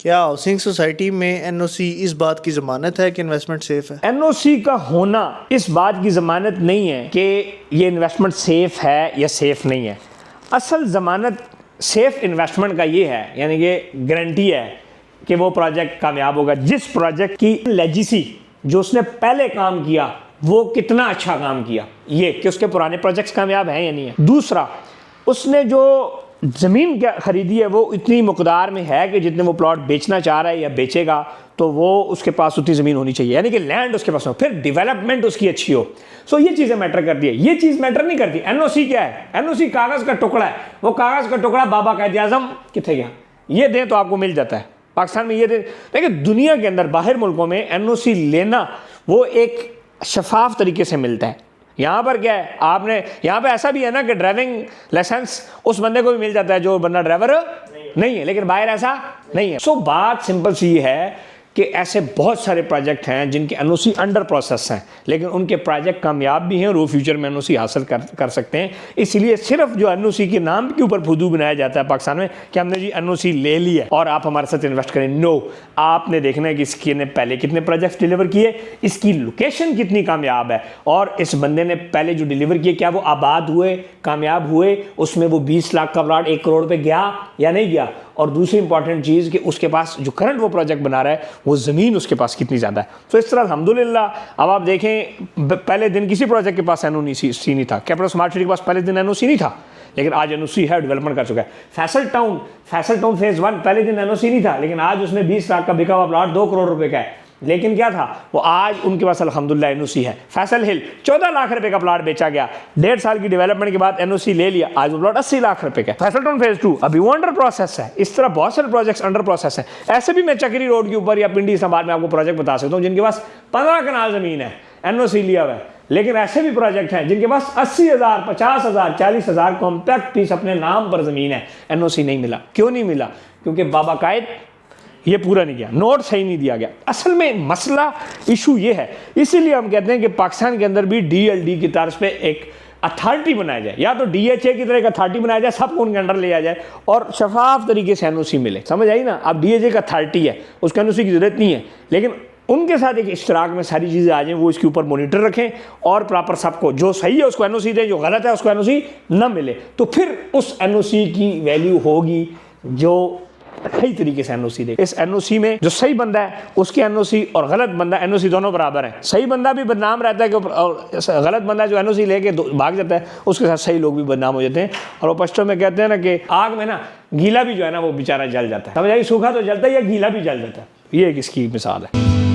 क्या housing society में NOC इस बात की ज़मानत है कि इन्वेस्टमेंट सेफ है? एनओसी का होना इस बात की ज़मानत नहीं है कि ये इन्वेस्टमेंट सेफ है या सेफ नहीं है। असल ज़मानत सेफ इन्वेस्टमेंट का ये है, यानी कि गारंटी है कि वो प्रोजेक्ट कामयाब होगा। जिस प्रोजेक्ट की लेगेसी जो उसने पहले काम किया वो कितना अच्छा काम किया, ये कि उसके पुराने प्रोजेक्ट्स कामयाब हैं या नहीं है। दूसरा, उसने जो ज़मीन क्या खरीदी है वो इतनी मकदार में है कि जितने वो प्लॉट बेचना चाह रहा है या बेचेगा तो वो उसके पास उतनी ज़मीन होनी चाहिए, यानी कि लैंड उसके पास हो, फिर डेवलपमेंट उसकी अच्छी हो। सो ये चीज़ें मैटर करती है, ये चीज़ मैटर नहीं करती। एनओसी क्या है? एनओसी कागज़ का टुकड़ा है। वो कागज़ का टुकड़ा बाबा कायद-ए-आज़म कितने गया, ये दें तो आपको मिल जाता है। पाकिस्तान में ये दें, लेकिन दुनिया के अंदर बाहर मुल्कों में एनओसी लेना वो एक शफाफ तरीके से मिलता है। यहाँ पर क्या है, आपने यहाँ पे ऐसा भी है ना कि ड्राइविंग लाइसेंस उस बंदे को भी मिल जाता है जो बंदा ड्राइवर नहीं है, लेकिन बाहर ऐसा नहीं है। सो बात सिंपल सी है कि ऐसे बहुत सारे प्रोजेक्ट हैं जिनके एनओसी अंडर प्रोसेस हैं, लेकिन उनके प्रोजेक्ट कामयाब भी हैं और वो फ्यूचर में एनओसी हासिल कर सकते हैं। इसलिए सिर्फ जो एनओसी के नाम के ऊपर फुदू बनाया जाता है पाकिस्तान में कि हमने जी एनओसी ले लिया और आप हमारे साथ इन्वेस्ट करें, नो। आपने देखना है कि इसके ने पहले कितने प्रोजेक्ट्स डिलीवर किए, इसकी लोकेशन कितनी कामयाब है, और इस बंदे ने पहले जो डिलीवर किए क्या वो आबाद हुए, कामयाब हुए, उसमें वो 20 लाख का प्लॉट 1 करोड़ पे गया या नहीं गया। और दूसरी इंपॉर्टेंट चीज़ कि उसके पास जो करंट वो प्रोजेक्ट बना रहा है वो ज़मीन उसके पास कितनी ज़्यादा है। तो इस तरह अल्हम्दुलिल्लाह अब आप देखें, पहले दिन किसी प्रोजेक्ट के पास एनओसी नहीं था। कैपिटल स्मार्ट सिटी के पास पहले दिन एनओसी नहीं था, लेकिन आज एनओसी है, डेवलपमेंट कर चुका है। फैसल टाउन फेज़ 1 पहले दिन एनओसी नहीं था, लेकिन आज उसमें 20 लाख का बिका हुआ प्लॉट 2 करोड़ रुपए का है, लेकिन क्या था वो आज उनके पास अल्हम्दुलिल्लाह एनओसी है। फैसल हिल 14 लाख रुपए का प्लॉट बेचा गया, 1.5 साल की डेवलपमेंट के बाद एनओसी ले लिया, आज वो प्लॉट 80 लाख रुपए का। फैसल टाउन फेज़ 2 अभी वो अंडर प्रोसेस है। इस तरह बहुत सारे प्रोजेक्ट्स अंडर प्रोसेस हैं। ऐसे भी मैं चक्री रोड के ऊपर या पिंडी इस्लामाबाद में आपको प्रोजेक्ट बता सकता हूँ जिनके पास 15 कनाल ज़मीन है, एनओसी लिया हुआ है, लेकिन ऐसे भी प्रोजेक्ट हैं जिनके पास 80,000, 50,000, 40,000 कॉम्पैक्ट पीस अपने नाम पर ज़मीन है, एनओसी नहीं मिला। क्यों नहीं मिला? क्योंकि बाबा कायद ये पूरा नहीं किया, नोट सही नहीं दिया गया। असल में मसला इशू ये है, इसीलिए हम कहते हैं कि पाकिस्तान के अंदर भी डीएलडी की तर्ज पे एक अथॉरिटी बनाया जाए, या तो डीएचए की तरह एक अथॉरिटी बनाया जाए, सबको उनके अंडर ले आ जाए और शफाफ तरीके से एनओसी मिले। समझ आई ना? अब डीएचए का अथॉरिटी है, उसको एनओसी की जरूरत नहीं है, लेकिन उनके साथ एक इश्तराक में सारी चीज़ें आ जाएं, वो इसके ऊपर मॉनिटर रखें और प्रॉपर सबको जो सही है उसको एनओसी दें, जो गलत है उसको एनओसी न मिले, तो फिर उस एनओसी की वैल्यू होगी जो सही तरीके से एनओसी दे। इस एनओसी में जो सही बंदा है उसकी एनओसी और गलत बंदा एनओसी दोनों बराबर है। सही बंदा भी बदनाम रहता है और गलत बंदा जो एनओसी लेके भाग जाता है उसके साथ सही लोग भी बदनाम हो जाते हैं। और वो पश्तो में कहते हैं ना कि आग में ना गीला भी जो है ना वो बेचारा जल जाता है। समझ आई? सूखा तो जलता है या गीला भी जल जाता है। ये एक इसकी मिसाल है।